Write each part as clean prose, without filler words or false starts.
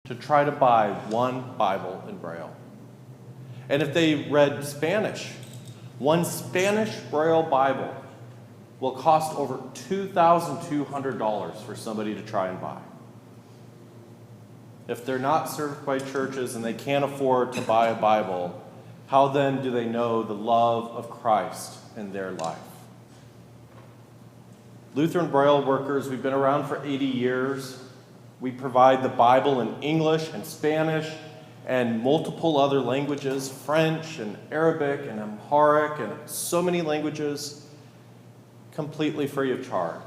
to try to buy one Bible in Braille. And if they read Spanish, one Spanish Braille Bible will cost over $2,200 for somebody to try and buy. If they're not served by churches and they can't afford to buy a Bible, how then do they know the love of Christ in their life? Lutheran Braille workers, we've been around for 80 years. We provide the Bible in English and Spanish and multiple other languages, French and Arabic and Amharic and so many languages, completely free of charge.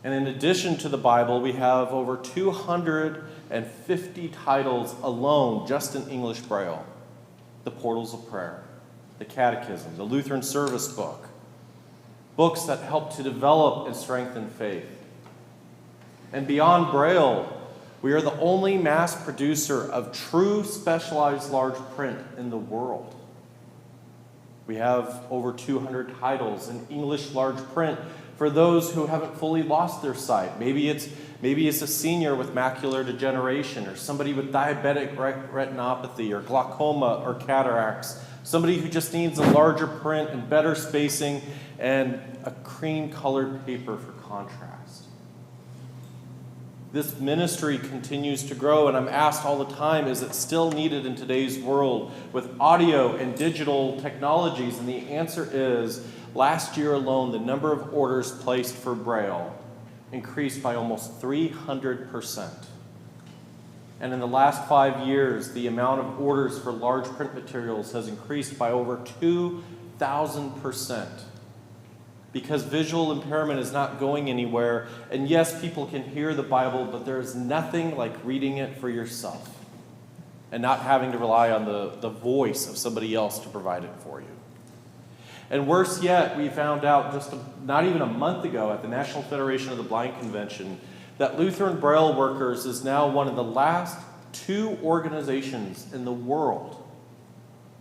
And in addition to the Bible, we have over 250 titles alone just in English Braille. The Portals of Prayer, the Catechism, the Lutheran Service Book, books that help to develop and strengthen faith. And beyond Braille, we are the only mass producer of true specialized large print in the world. We have over 200 titles in English large print for those who haven't fully lost their sight. Maybe it's a senior with macular degeneration, or somebody with diabetic retinopathy, or glaucoma, or cataracts. Somebody who just needs a larger print and better spacing and a cream-colored paper for contrast. This ministry continues to grow, and I'm asked all the time, is it still needed in today's world with audio and digital technologies? And the answer is, last year alone, the number of orders placed for Braille increased by almost 300%. And in the last 5 years, the amount of orders for large print materials has increased by over 2,000%. Because visual impairment is not going anywhere. And yes, people can hear the Bible, but there's nothing like reading it for yourself and not having to rely on the voice of somebody else to provide it for you. And worse yet, we found out not even a month ago at the National Federation of the Blind Convention that Lutheran Braille Workers is now one of the last 2 organizations in the world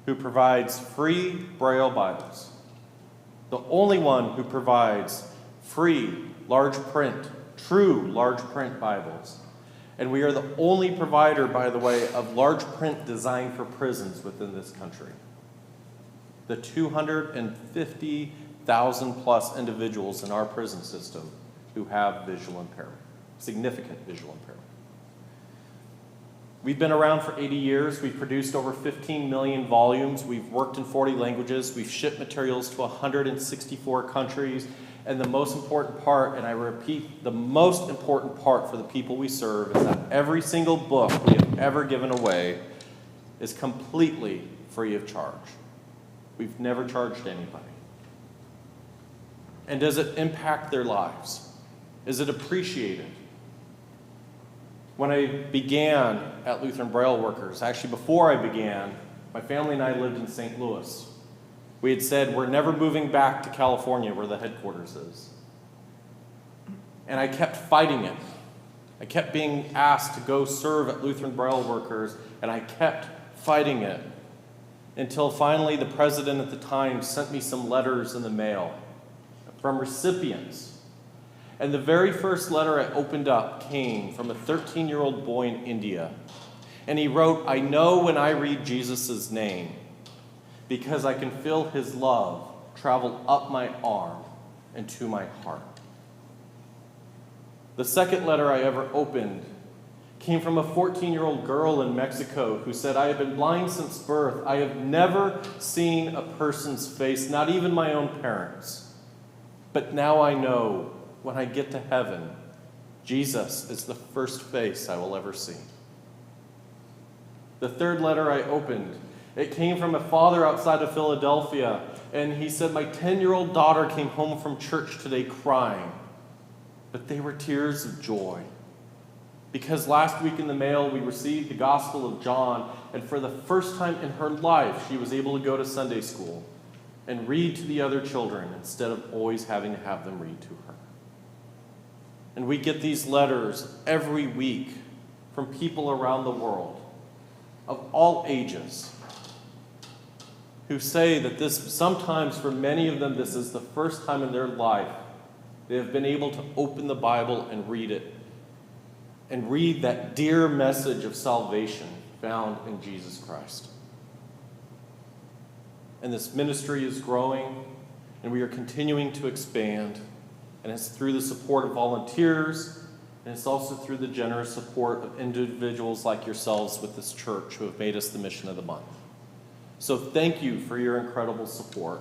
who provides free Braille Bibles. The only one who provides free, large print, true large print Bibles. And we are the only provider, by the way, of large print designed for prisons within this country. The 250,000 plus individuals in our prison system who have visual impairment, significant visual impairment. We've been around for 80 years. We've produced over 15 million volumes. We've worked in 40 languages. We've shipped materials to 164 countries. And the most important part, and I repeat, the most important part for the people we serve is that every single book we have ever given away is completely free of charge. We've never charged anybody. And does it impact their lives? Is it appreciated? When I began at Lutheran Braille Workers, actually before I began, my family and I lived in St. Louis. We had said we're never moving back to California where the headquarters is. And I kept fighting it. I kept being asked to go serve at Lutheran Braille Workers, and I kept fighting it until finally the president at the time sent me some letters in the mail from recipients. And the very first letter I opened up came from a 13-year-old boy in India. And he wrote, "I know when I read Jesus' name, because I can feel his love travel up my arm and to my heart." The second letter I ever opened came from a 14-year-old girl in Mexico who said, "I have been blind since birth. I have never seen a person's face, not even my own parents. But now I know when I get to heaven, Jesus is the first face I will ever see." The third letter I opened, it came from a father outside of Philadelphia, and he said, "My 10-year-old daughter came home from church today crying, but they were tears of joy. Because last week in the mail we received the Gospel of John, and for the first time in her life she was able to go to Sunday school and read to the other children instead of always having to have them read to her." And we get these letters every week from people around the world of all ages who say that this, sometimes for many of them, this is the first time in their life they have been able to open the Bible and read it and read that dear message of salvation found in Jesus Christ. And this ministry is growing, and we are continuing to expand. And it's through the support of volunteers, and it's also through the generous support of individuals like yourselves with this church who have made us the mission of the month. So thank you for your incredible support.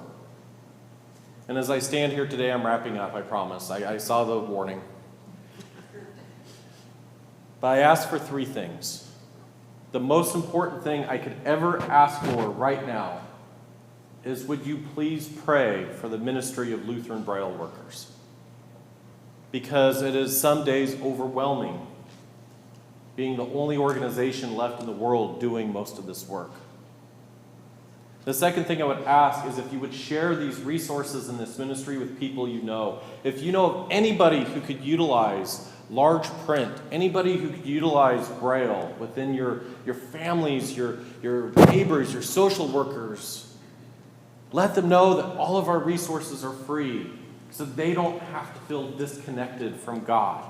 And as I stand here today, I'm wrapping up, I promise. I saw the warning. But I ask for three things. The most important thing I could ever ask for right now is, would you please pray for the ministry of Lutheran Braille workers? Because it is some days overwhelming being the only organization left in the world doing most of this work. The second thing I would ask is if you would share these resources in this ministry with people you know. If you know of anybody who could utilize large print, anybody who could utilize Braille within your families, your neighbors, your social workers, let them know that all of our resources are free so they don't have to feel disconnected from God.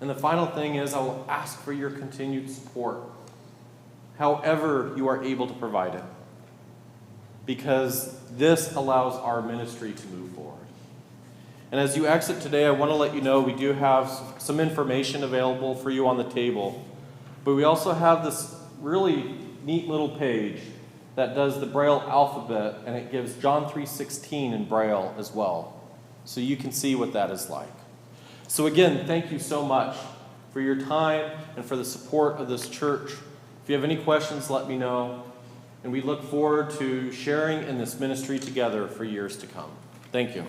And the final thing is, I will ask for your continued support, however you are able to provide it, because this allows our ministry to move forward. And as you exit today, I want to let you know we do have some information available for you on the table, but we also have this really neat little page that does the Braille alphabet, and it gives John 3:16 in Braille as well, so you can see what that is like. So again, thank you so much for your time and for the support of this church. If you have any questions, let me know. And we look forward to sharing in this ministry together for years to come. Thank you.